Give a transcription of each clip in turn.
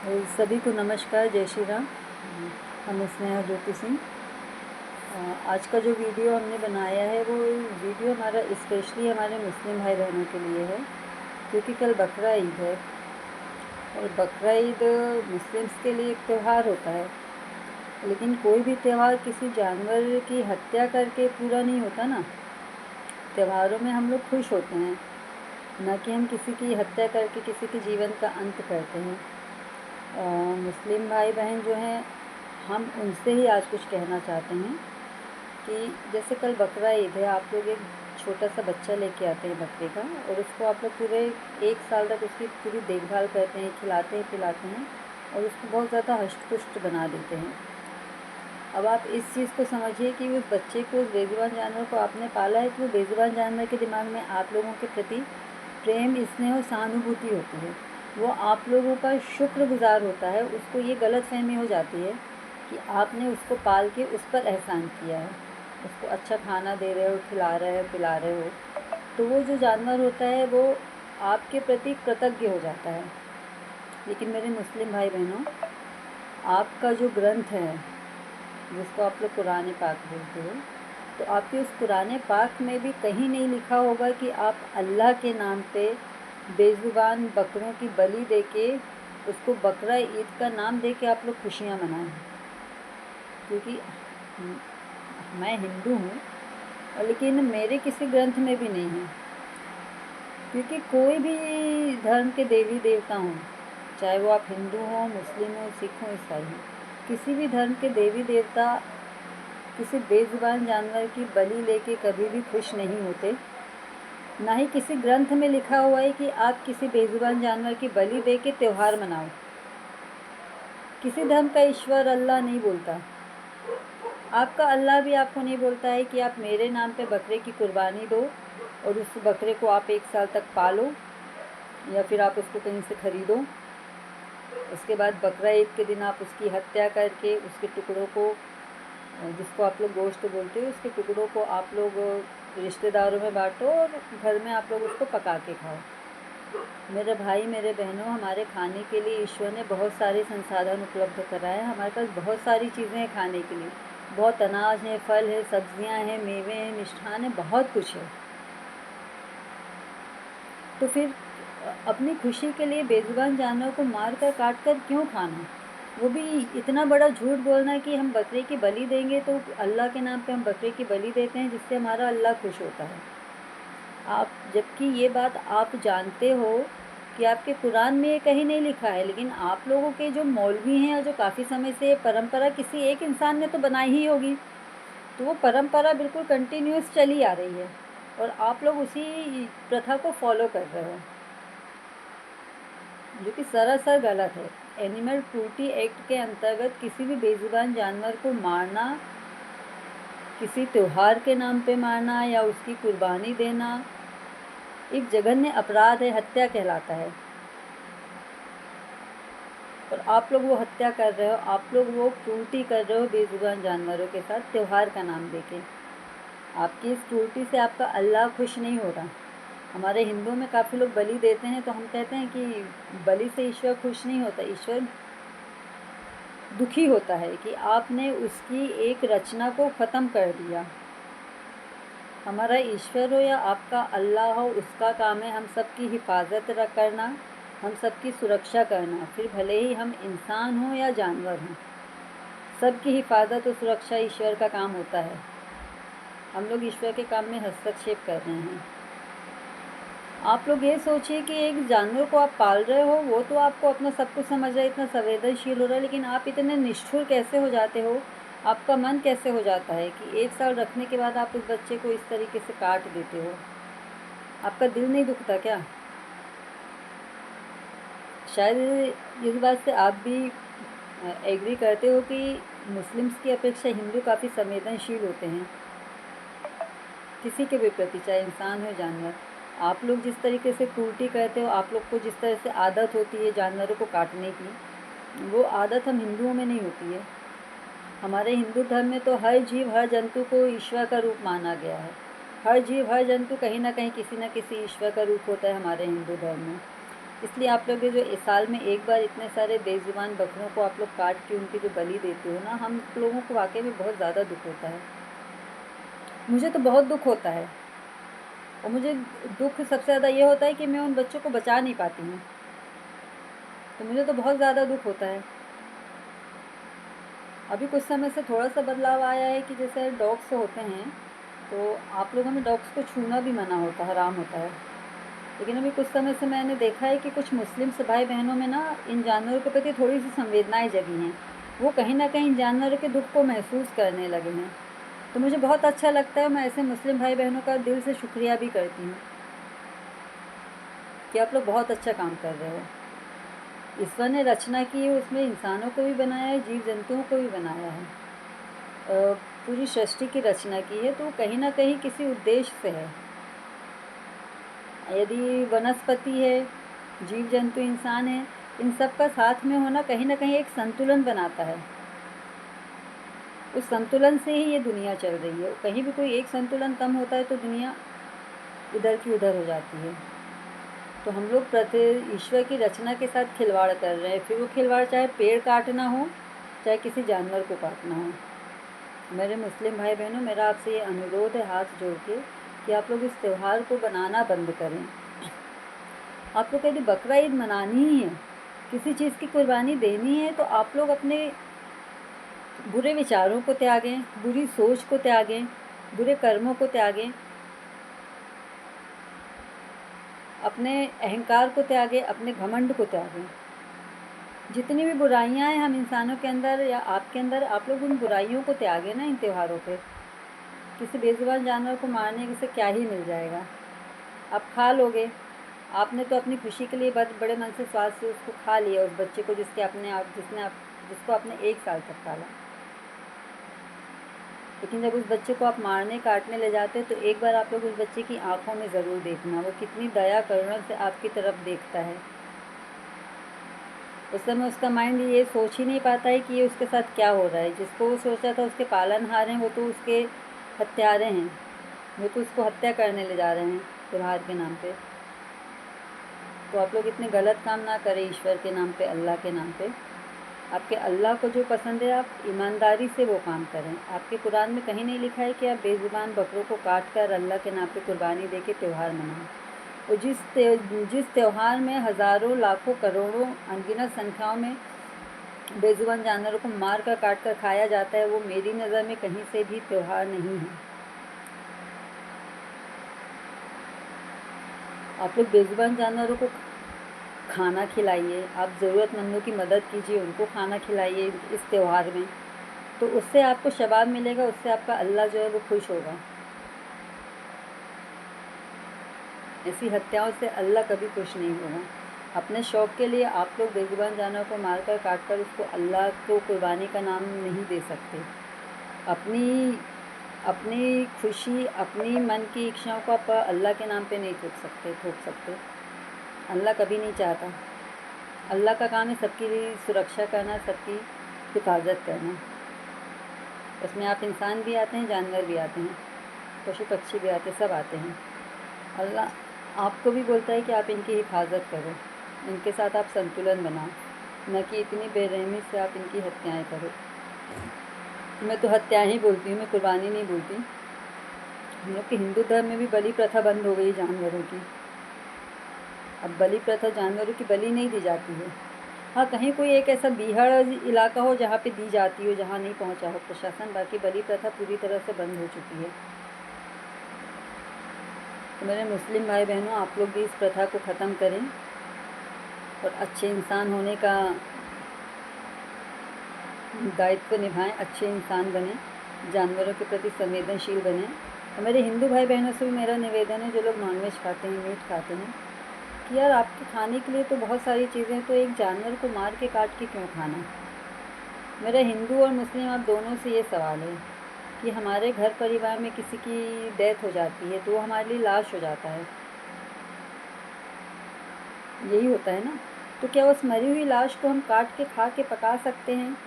सभी को नमस्कार, जय श्री राम। हम स्नेहा ज्योति सिंह। आज का जो वीडियो हमने बनाया है वो वीडियो हमारा स्पेशली हमारे मुस्लिम भाई बहनों के लिए है, क्योंकि कल बकरा ईद है और बकरा ईद मुस्लिम्स के लिए एक त्यौहार होता है। लेकिन कोई भी त्यौहार किसी जानवर की हत्या करके पूरा नहीं होता ना। त्योहारों में हम लोग खुश होते हैं, ना कि हम किसी की हत्या करके किसी के जीवन का अंत करते हैं। मुस्लिम भाई बहन जो हैं, हम उनसे ही आज कुछ कहना चाहते हैं कि जैसे कल बकरा ईद है, आप लोग एक छोटा सा बच्चा लेके आते हैं बकरे का, और उसको आप लोग पूरे 1 साल तक उसकी पूरी देखभाल करते हैं, खिलाते हैं पिलाते हैं और उसको बहुत ज़्यादा हष्ट-पुष्ट बना देते हैं। अब आप इस चीज़ को समझिए कि उस बच्चे को, उस बेज़ुबान जानवर को आपने पाला है, कि वो बेज़ुबान जानवर के दिमाग में आप लोगों के प्रति प्रेम, स्नेह और सहानुभूति होती है। वो आप लोगों का शुक्रगुज़ार होता है। उसको ये गलतफ़हमी हो जाती है कि आपने उसको पाल के उस पर एहसान किया है, उसको अच्छा खाना दे रहे हो, खिला रहे हो, पिला रहे हो, तो वो जो जानवर होता है वो आपके प्रति कृतज्ञ हो जाता है। लेकिन मेरे मुस्लिम भाई बहनों, आपका जो ग्रंथ है, जिसको आप लोग कुरान पाक बोलते हो, तो आपके उस कुरान पाक में भी कहीं नहीं लिखा होगा कि आप अल्लाह के नाम पे बेज़ुबान बकरों की बलि देके, उसको बकरा ईद का नाम दे के आप लोग खुशियाँ मनाएं। क्योंकि मैं हिंदू हूँ, लेकिन मेरे किसी ग्रंथ में भी नहीं है। क्योंकि कोई भी धर्म के देवी देवता हों, चाहे वो आप हिंदू हों, मुस्लिम हों, सिख हों, ईसाई हों, किसी भी धर्म के देवी देवता किसी बेज़ुबान जानवर की बलि लेके कभी भी खुश नहीं होते। ना ही किसी ग्रंथ में लिखा हुआ है कि आप किसी बेज़ुबान जानवर की बलि दे के त्यौहार मनाओ। किसी धर्म का ईश्वर अल्लाह नहीं बोलता। आपका अल्लाह भी आपको नहीं बोलता है कि आप मेरे नाम पे बकरे की कुर्बानी दो और उस बकरे को आप 1 साल तक पालो, या फिर आप उसको कहीं से ख़रीदो। उसके बाद बकरा ईद के दिन आप उसकी हत्या करके उसके टुकड़ों को, जिसको आप लोग गोश्त बोलते हो, उसके टुकड़ों को आप लोग रिश्तेदारों में बांटो और घर में आप लोग उसको पका के खाओ। मेरे भाई, मेरे बहनों, हमारे खाने के लिए ईश्वर ने बहुत सारे संसाधन उपलब्ध कराए हैं। हमारे पास बहुत सारी चीज़ें हैं खाने के लिए, बहुत अनाज है, फल है, सब्जियां हैं, मेवे हैं, मिष्ठान है, बहुत कुछ है। तो फिर अपनी खुशी के लिए बेज़ुबान जानवर को मार कर काट कर क्यों खाना? वो भी इतना बड़ा झूठ बोलना कि हम बकरे की बलि देंगे, तो अल्लाह के नाम पे हम बकरे की बलि देते हैं जिससे हमारा अल्लाह खुश होता है। आप, जबकि ये बात आप जानते हो कि आपके कुरान में ये कहीं नहीं लिखा है, लेकिन आप लोगों के जो मौलवी हैं और जो काफ़ी समय से परंपरा किसी एक इंसान ने तो बनाई ही होगी, तो वो परंपरा बिल्कुल कंटिन्यूस चली आ रही है और आप लोग उसी प्रथा को फॉलो कर रहे हो, जो कि सरासर गलत है। एनिमल क्रूल्टी एक्ट के अंतर्गत किसी भी बेजुबान जानवर को मारना, किसी त्यौहार के नाम पे मारना या उसकी कुर्बानी देना एक जघन्य अपराध है, हत्या कहलाता है। और आप लोग वो हत्या कर रहे हो, आप लोग वो क्रूल्टी कर रहे हो बेजुबान जानवरों के साथ त्यौहार का नाम देके। आपकी इस क्रूल्टी से आपका अल्लाह खुश नहीं हो रहा। हमारे हिंदुओं में काफ़ी लोग बलि देते हैं, तो हम कहते हैं कि बलि से ईश्वर खुश नहीं होता, ईश्वर दुखी होता है कि आपने उसकी एक रचना को ख़त्म कर दिया। हमारा ईश्वर हो या आपका अल्लाह हो, उसका काम है हम सब की हिफाजत करना, हम सब की सुरक्षा करना, फिर भले ही हम इंसान हों या जानवर हों। सब की हिफाजत और सुरक्षा ईश्वर का काम होता है। हम लोग ईश्वर के काम में हस्तक्षेप कर रहे हैं। आप लोग ये सोचिए कि एक जानवर को आप पाल रहे हो, वो तो आपको अपना सब कुछ समझ रहा है, इतना संवेदनशील हो रहा है, लेकिन आप इतने निष्ठुर कैसे हो जाते हो? आपका मन कैसे हो जाता है कि 1 साल रखने के बाद आप उस बच्चे को इस तरीके से काट देते हो? आपका दिल नहीं दुखता क्या? शायद इस बात से आप भी एग्री करते हो कि मुस्लिम्स की अपेक्षा हिंदू काफ़ी संवेदनशील होते हैं, किसी के भी प्रति, चाहे इंसान हो जानवर। आप लोग जिस तरीके से क्रूल्टी करते हो, आप लोग को जिस तरह से आदत होती है जानवरों को काटने की, वो आदत हम हिंदुओं में नहीं होती है। हमारे हिंदू धर्म में तो हर जीव, हर जंतु को ईश्वर का रूप माना गया है। हर जीव, हर जंतु कहीं ना कहीं किसी न किसी ईश्वर का रूप होता है हमारे हिंदू धर्म में। इसलिए आप लोग ये जो इस साल में एक बार इतने सारे बेज़ुबान बकरों को आप लोग काट के उनकी जो बलि देते हो ना, हम लोगों को वाकई में बहुत ज़्यादा दुख होता है। मुझे तो बहुत दुख होता है, और मुझे दुख सबसे ज़्यादा ये होता है कि मैं उन बच्चों को बचा नहीं पाती हूँ, तो मुझे तो बहुत ज़्यादा दुख होता है। अभी कुछ समय से थोड़ा सा बदलाव आया है कि जैसे डॉग्स होते हैं, तो आप लोगों में डॉग्स को छूना भी मना होता है, हराम होता है। लेकिन अभी कुछ समय से मैंने देखा है कि कुछ मुस्लिम भाई बहनों में ना इन जानवरों के प्रति थोड़ी सी संवेदनाएं जगी हैं। वो कहीं ना कहीं इन जानवरों के दुख को महसूस करने लगे हैं। तो मुझे बहुत अच्छा लगता है, मैं ऐसे मुस्लिम भाई बहनों का दिल से शुक्रिया भी करती हूँ कि आप लोग बहुत अच्छा काम कर रहे हो। ईश्वर ने रचना की है, उसमें इंसानों को भी बनाया है, जीव जंतुओं को भी बनाया है, पूरी सृष्टि की रचना की है, तो कहीं ना कहीं किसी उद्देश्य से है। यदि वनस्पति है, जीव जंतु, इंसान है, इन सब का साथ में होना कहीं ना कहीं एक संतुलन बनाता है। उस संतुलन से ही ये दुनिया चल रही है। कहीं भी कोई एक संतुलन कम होता है तो दुनिया इधर की उधर हो जाती है। तो हम लोग प्रति ईश्वर की रचना के साथ खिलवाड़ कर रहे हैं, फिर वो खिलवाड़ चाहे पेड़ काटना हो, चाहे किसी जानवर को काटना हो। मेरे मुस्लिम भाई बहनों, मेरा आपसे ये अनुरोध है हाथ जोड़ के कि आप लोग इस त्यौहार को बनाना बंद करें। आप लोग यदि बकरा ईद मनानी ही है, किसी चीज़ की कुर्बानी देनी है, तो आप लोग अपने बुरे विचारों को त्यागें, बुरी सोच को त्यागें, बुरे कर्मों को त्यागें, अपने अहंकार को त्यागें, अपने घमंड को त्यागें। जितनी भी बुराइयां हैं हम इंसानों के अंदर या आपके अंदर, आप लोग उन बुराइयों को त्यागें ना इन त्योहारों पे। किसी बेजुबान जानवर को मारने से क्या ही मिल जाएगा? आप खा लोगे। आपने तो अपनी खुशी के लिए बड़े मन से स्वाद से उसको खा लिया, उस बच्चे को जिसको आपने 1 साल तक पाला। लेकिन जब उस बच्चे को आप मारने काटने ले जाते तो एक बार आप लोग उस बच्चे की आंखों में ज़रूर देखना, वो कितनी दया करुणा से आपकी तरफ देखता है। उस समय उसका माइंड ये सोच ही नहीं पाता है कि ये उसके साथ क्या हो रहा है। जिसको वो सोचा था उसके पालनहार हैं, वो तो उसके हत्यारे हैं, वो तो उसको हत्या करने ले जा रहे हैं त्योहार के नाम पे। तो आप लोग इतने गलत काम ना करें ईश्वर के नाम पे, अल्लाह के नाम पे। आपके अल्लाह को जो पसंद है आप ईमानदारी से वो काम करें। आपके कुरान में कहीं नहीं लिखा है कि आप बेज़ुबान बकरों को काट कर अल्लाह के नाम पे कुर्बानी दे के त्यौहार मनाएं। और जिस त्यौहार में हज़ारों, लाखों, करोड़ों, अनगिनत संख्याओं में बेज़ुबान जानवरों को मार कर काट कर खाया जाता है, वो मेरी नज़र में कहीं से भी त्यौहार नहीं है। आप लोग बेज़ुबान जानवरों को खाना खिलाइए, आप ज़रूरतमंदों की मदद कीजिए, उनको खाना खिलाइए इस त्यौहार में, तो उससे आपको शवाब मिलेगा, उससे आपका अल्लाह जो है वो खुश होगा। ऐसी हत्याओं से अल्लाह कभी खुश नहीं होगा। अपने शौक़ के लिए आप लोग बेज़ुबान जानवर को मारकर काटकर उसको अल्लाह को कुर्बानी का नाम नहीं दे सकते। अपनी खुशी, अपनी मन की इच्छाओं को आप अल्लाह के नाम पे नहीं थोप सकते। अल्लाह कभी नहीं चाहता। अल्लाह का काम है सबकी सुरक्षा करना, सबकी हिफाजत करना। उसमें आप इंसान भी आते हैं, जानवर भी आते हैं, पशु पक्षी भी आते हैं, सब आते हैं। अल्लाह आपको भी बोलता है कि आप इनकी हिफाजत करो, इनके साथ आप संतुलन बनाओ, न कि इतनी बेरहमी से आप इनकी हत्याएं करो। मैं तो हत्या ही बोलती हूँ, मैं कुर्बानी नहीं बोलती। हम लोग के हिंदू धर्म में भी बलि प्रथा बंद हो गई जानवरों की। अब बलि प्रथा, जानवरों की बलि नहीं दी जाती है। हाँ, कहीं कोई एक ऐसा बीहड़ इलाका हो जहाँ पे दी जाती हो, जहाँ नहीं पहुँचा हो प्रशासन, बाकी बलि प्रथा पूरी तरह से बंद हो चुकी है। तो मेरे मुस्लिम भाई बहनों, आप लोग भी इस प्रथा को ख़त्म करें और अच्छे इंसान होने का दायित्व निभाएं, अच्छे इंसान बने, जानवरों के प्रति संवेदनशील बने। और मेरे हिंदू भाई बहनों से भी मेरा निवेदन है, जो लोग नॉनवेज खाते हैं, मीट खाते हैं, कि यार आपके खाने के लिए तो बहुत सारी चीज़ें, तो एक जानवर को मार के काट के क्यों खाना? मेरा हिंदू और मुस्लिम आप दोनों से ये सवाल है कि हमारे घर परिवार में किसी की डेथ हो जाती है तो वो हमारे लिए लाश हो जाता है, यही होता है ना। तो क्या उस मरी हुई लाश को हम काट के खा के खा सकते हैं,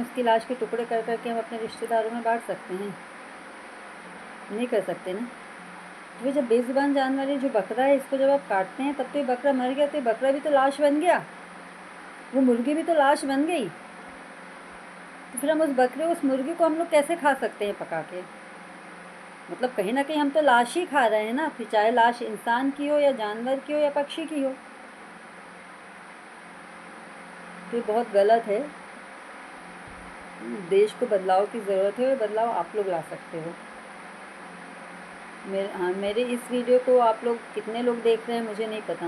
उसकी लाश के टुकड़े कर करके हम अपने रिश्तेदारों में बांट सकते हैं? नहीं कर सकते ना। तो जब बेज़ुबान जानवर है जो बकरा है, इसको जब आप काटते हैं तब तो ये बकरा मर गया, तो ये बकरा भी तो लाश बन गया, वो मुर्गी भी तो लाश बन गई। तो फिर हम उस बकरे उस मुर्गी को हम लोग कैसे खा सकते हैं पका के? मतलब कहीं ना कहीं हम तो लाश ही खा रहे हैं ना, फिर चाहे लाश इंसान की हो या जानवर की हो या पक्षी की हो। तो ये बहुत गलत है। देश को बदलाव की ज़रूरत है, और बदलाव आप लोग ला सकते हो। मेरे इस वीडियो को आप लोग कितने लोग देख रहे हैं मुझे नहीं पता,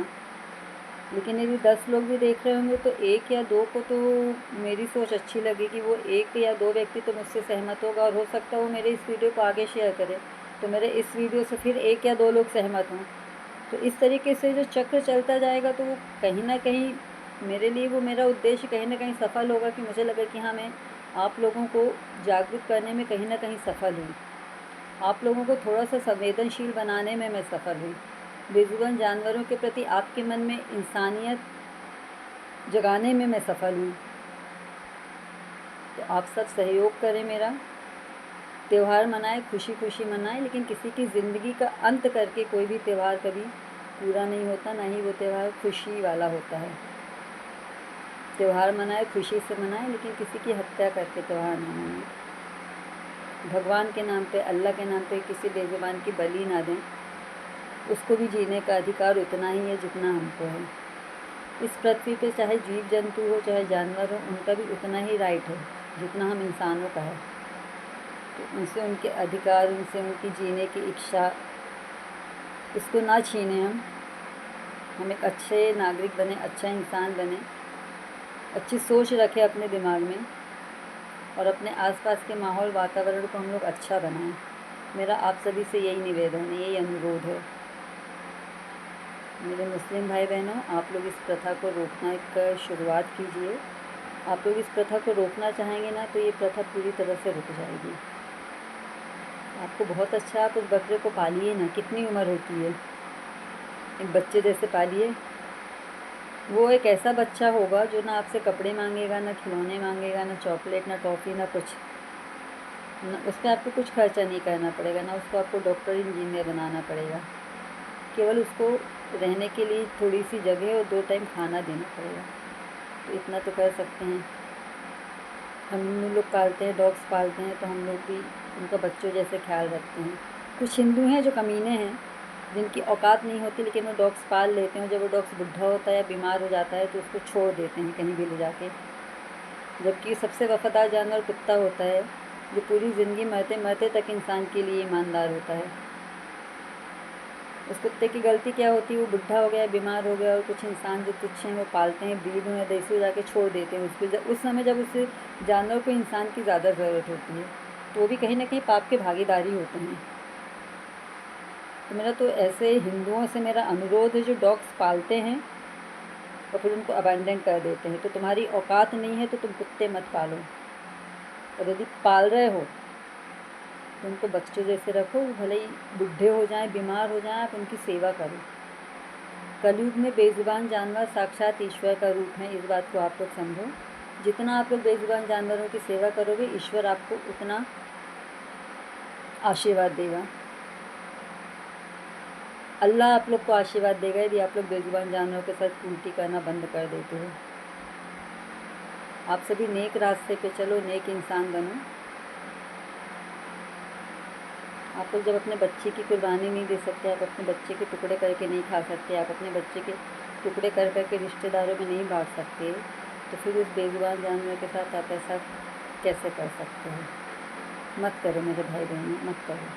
लेकिन यदि 10 लोग भी देख रहे होंगे तो 1 या 2 को तो मेरी सोच अच्छी लगेगी, वो 1 या 2 व्यक्ति तो मुझसे सहमत होगा, और हो सकता है वो मेरे इस वीडियो को आगे शेयर करें, तो मेरे इस वीडियो से फिर 1 या 2 लोग सहमत हों। तो इस तरीके से जो चक्र चलता जाएगा तो वो कहीं ना कहीं मेरे लिए, वो मेरा उद्देश्य कहीं ना कहीं सफल होगा, कि मुझे लगा कि हाँ, मैं आप लोगों को जागरूक करने में कहीं ना कहीं सफल हुई, आप लोगों को थोड़ा सा संवेदनशील बनाने में मैं सफल हुई, बेजुबान जानवरों के प्रति आपके मन में इंसानियत जगाने में मैं सफल हुई। तो आप सब सहयोग करें, मेरा त्यौहार मनाएं, खुशी खुशी मनाएं, लेकिन किसी की ज़िंदगी का अंत करके कोई भी त्यौहार कभी पूरा नहीं होता, ना ही वो त्यौहार खुशी वाला होता है। त्यौहार मनाएं, खुशी से मनाएं, लेकिन किसी की हत्या करके त्यौहार ना मनाएं। भगवान के नाम पे, अल्लाह के नाम पे किसी बेजुबान की बलि ना दें। उसको भी जीने का अधिकार उतना ही है जितना हमको है। इस पृथ्वी पे चाहे जीव जंतु हो चाहे जानवर हो, उनका भी उतना ही राइट है जितना हम इंसानों का है। तो उनसे उनके अधिकार, उनसे उनकी जीने की इच्छा, इसको ना छीने हम एक अच्छे नागरिक बने, अच्छा इंसान बने, अच्छी सोच रखें अपने दिमाग में, और अपने आसपास के माहौल वातावरण को हम लोग अच्छा बनाएं। मेरा आप सभी से यही निवेदन है, यही अनुरोध है। मेरे मुस्लिम भाई बहनों, आप लोग इस प्रथा को रोकना की शुरुआत कीजिए। आप लोग इस प्रथा को रोकना चाहेंगे ना, तो ये प्रथा पूरी तरह से रुक जाएगी। आपको बहुत अच्छा, आप उस बकरे को पालिए ना, कितनी उम्र होती है, एक बच्चे जैसे पालिए। वो एक ऐसा बच्चा होगा जो ना आपसे कपड़े मांगेगा, ना खिलौने मांगेगा, ना चॉकलेट, ना टॉफ़ी, ना कुछ, उस पर आपको कुछ खर्चा नहीं करना पड़ेगा, ना उसको आपको डॉक्टर इंजीनियर बनाना पड़ेगा। केवल उसको रहने के लिए थोड़ी सी जगह और 2 टाइम खाना देना पड़ेगा। तो इतना तो कर सकते हैं। हम लोग पालते हैं, डॉग्स पालते हैं, तो हम लोग भी उनका बच्चों जैसे ख्याल रखते हैं। कुछ हिंदू हैं जो कमीने हैं, जिनकी औकात नहीं होती, लेकिन वो डॉग्स पाल लेते हैं। जब वो डॉग्स बुढ़ा होता है या बीमार हो जाता है तो उसको छोड़ देते हैं कहीं भी ले जाके। जबकि सबसे वफ़ादार जानवर कुत्ता होता है, जो पूरी ज़िंदगी मरते मरते तक इंसान के लिए ईमानदार होता है। उस कुत्ते की गलती क्या होती है, वो बुढ़ा हो गया, बीमार हो गया, और कुछ इंसान जो तुच्छ हैं वो पालते हैं, ब्रीड में देसी हो जाके छोड़ देते हैं उसको। उस समय जब उस जानवर को इंसान की ज़्यादा ज़रूरत होती है, तो वो भी कहीं ना कहीं पाप के भागीदारी होते हैं। तो मेरा तो ऐसे हिंदुओं से मेरा अनुरोध है, जो डॉग्स पालते हैं और फिर उनको अबैंडन कर देते हैं, तो तुम्हारी औकात नहीं है तो तुम कुत्ते मत पालो, और यदि पाल रहे हो तो उनको बच्चों जैसे रखो। भले ही बूढ़े हो जाएं, बीमार हो जाएं, आप उनकी सेवा करो। कलयुग में बेजुबान जानवर साक्षात ईश्वर का रूप है, इस बात को आप लोग समझो। जितना आप लोग बेजुबान जानवरों की सेवा करोगे, ईश्वर आपको उतना आशीर्वाद देगा। अल्लाह आप लोग को आशीर्वाद देगा यदि आप लोग बेजुबान जानवरों के साथ उल्टी करना बंद कर देते हो। आप सभी नेक रास्ते पे चलो, नेक इंसान बनो। आप लोग जब अपने बच्चे की कुर्बानी नहीं दे सकते, आप अपने बच्चे के टुकड़े करके नहीं खा सकते, आप अपने बच्चे के टुकड़े कर करके रिश्तेदारों में नहीं बांट सकते, तो फिर उस बेजुबान जानवर के साथ आप ऐसा कैसे कर सकते हो? मत करो मेरे भाई बहनों, मत करो।